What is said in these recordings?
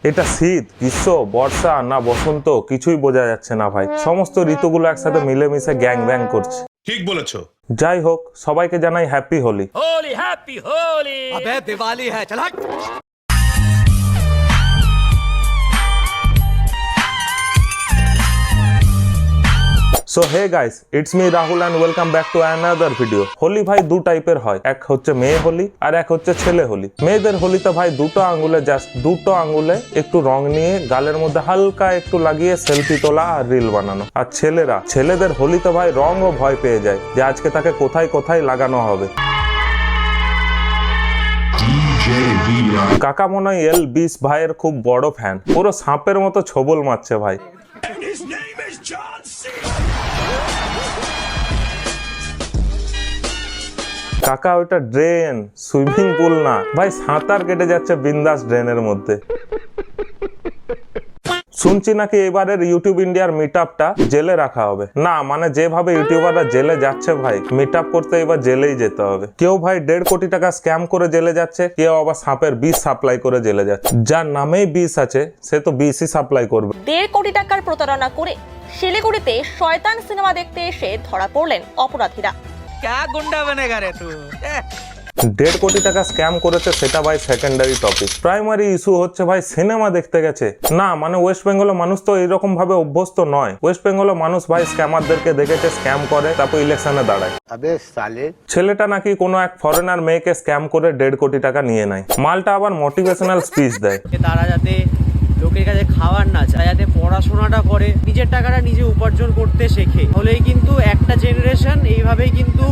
এটা শীত, গ্রীষ্ম, বর্ষা না বসন্ত কিছুই বোঝা যাচ্ছে না ভাই। সমস্ত ঋতুগুলো একসাথে মিলেমিশে গ্যাং ব্যাং করছে। ঠিক বলেছো। যাই হোক, সবাইকে জানাই হ্যাপি হোলি। होली हैप्पी होली। अबे दिवाली है, चल हट। So hey guys, it's me Rahul and welcome back to another video. Holi ভাই দু টাইপের হয়, এক হচ্ছে মেয়ে হোলি আর এক হচ্ছে ছেলে হোলি। মেয়েদের হোলিতে ভাই দুটো আঙ্গুলে একটু রং নিয়ে গালের মধ্যে হালকা একটু লাগিয়ে সেলফি তোলা আর রিল বানানো। আর ছেলেদের হোলিতে ভাই রং ও ভয় পেয়ে যায় যে আজকে তাকে কোথায় কোথায় লাগানো হবে। কাকা মনে হয় এল-20 ভাইয়ের খুব বড় ফ্যান, পুরো সাপের মতো ছোবল মারছে ভাই। কাকা ওইটা ড্রেন, সুইমিং পুল না ভাই, সাঁতার কেটে যাচ্ছে বিন্দাস ড্রেনের মধ্যে। শুনছি নাকি এবারের ইউটিউব ইন্ডিয়ার মিটআপটা জেলে রাখা হবে। না মানে যেভাবে ইউটিউবাররা জেলে যাচ্ছে ভাই, মিটআপ করতে এবার জেলেই যেতে হবে। কেউ ভাই 1.5 কোটি টাকা স্ক্যাম করে জেলে যাচ্ছে, কেউ আবার সাপের বিষ সাপ্লাই করে জেলে যাচ্ছে। যার নামেই বিষ আছে সে তো বিষই সাপ্লাই করবে। 1.5 কোটি টাকার প্রতারণা করে শিলিগুড়িতে শয়তান সিনেমা দেখতে এসে ধরা পড়লেন অপরাধীরা। क्या गुंडा बनेगा रे तू? 1.5 কোটি টাকা স্ক্যাম করেছে সেটা ভাই সেকেন্ডারি টপিক। প্রাইমারি ইস্যু হচ্ছে ভাই সিনেমা দেখতে গেছে। না মানে ওয়েস্ট বেঙ্গলের মানুষ তো এরকম ভাবে অভ্যস্ত নয়। ওয়েস্ট বেঙ্গলের মানুষ ভাই স্ক্যামারদেরকে দেখেছে স্ক্যাম করে, তারপর ইলেকশনে দাঁড়ায়। ছেলেটা নাকি কোনো এক ফরেনার মেয়েকে স্ক্যাম করে 1.5 কোটি টাকা নিয়ে নেয়। মালটা আবার মোটিভেশনাল স্পিচ দেয়। তারা যাতে লোকের কাছে খাবার না চায়, যাতে পড়াশোনাটা করে, নিজের টাকাটা নিজে উপার্জন করতে শেখে, হলেই কিন্তু একটা জেনারেশন এইভাবেই কিন্তু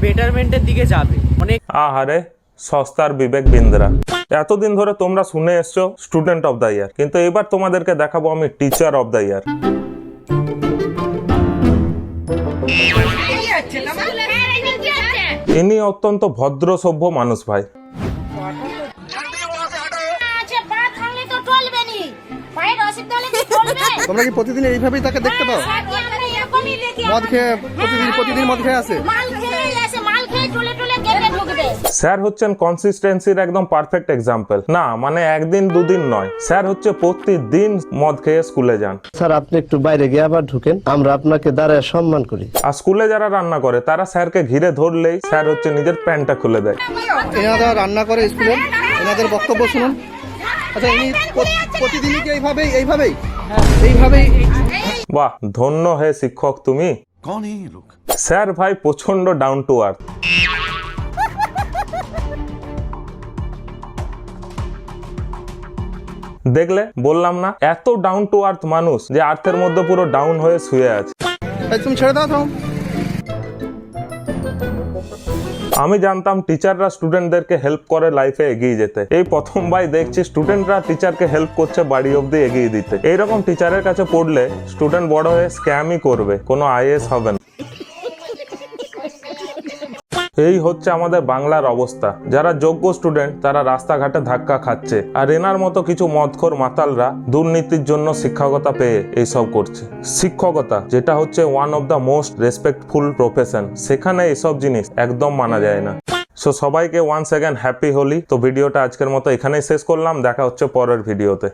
বেটারমেন্টের দিকে যাবে। অনেক আহারে সস্তার বিবেক বিন্দ্রা। এতদিন ধরে তোমরা শুনে এসছো স্টুডেন্ট অফ দ্য ইয়ার, কিন্তু এবার তোমাদেরকে দেখাবো আমি টিচার অফ দ্য ইয়ার। ইনি অত্যন্ত ভদ্র সভ্য মানুষ ভাই। তোমরা কি প্রতিদিন এইভাবেই তাকে দেখতে পাও? মদ খেয়ে প্রতিদিন মদ খেয়ে আসে। স্যার হচ্ছেন কনসিস্টেন্সির একদম পারফেক্ট এক্সাম্পল। না মানে একদিন দুদিন নয়, স্যার হচ্ছে প্রতিদিন মদ খেয়ে স্কুলে যান। স্যার আপনি একটু বাইরে গিয়ে আবার ঢুকেন, আমরা আপনাকে দাঁড়ায় সম্মান করি। আর স্কুলে যারা রান্না করে তারা স্যারকে ঘিরে ধরলেই স্যার হচ্ছে নিজের প্যান্টটা খুলে দেয়। এনারা রান্না করে স্কুলে, এনাদের বক্তব্য শুনুন। আচ্ছা ইনি প্রতিদিনই কি এইভাবেই বাহ, ধন্য হে শিক্ষক তুমি। कौन है ये लोग? স্যার ভাই প্রচন্ড ডাউন টু আর্থ। দেখলে বললাম না, এত ডাউন টু আর্থ মানুষ যে আর্থের মধ্যে পুরো ডাউন হয়ে শুয়ে আছে। তুমি ছেড়ে দাও তো। আমি জানতাম টিচাররা স্টুডেন্টদেরকে হেল্প করে লাইফে এগিয়ে যেতে। এই প্রথম ভাই দেখছি স্টুডেন্টরা টিচারকে হেল্প করছে বাড়ি অব্দি এগিয়ে দিতে। এইরকম টিচারের কাছে পড়লে স্টুডেন্ট বড় হয়ে স্ক্যামই করবে, কোনো আইএস হবে না। এই হচ্ছে আমাদের বাংলার অবস্থা। যারা যোগ্য স্টুডেন্ট তারা রাস্তাঘাটে ধাক্কা খাচ্ছে, আর এনার মতো কিছু মদখোর মাতালরা দুর্নীতির জন্য শিক্ষকতা পেয়ে এইসব করছে। শিক্ষকতা যেটা হচ্ছে one of the most respectful profession, সেখানে এইসব জিনিস একদম মানা যায় না। সো সবাইকে ওয়ান্স অ্যাগেন হ্যাপি হোলি। তো ভিডিওটা আজকের মতো এখানেই শেষ করলাম, দেখা হচ্ছে পরের ভিডিওতে।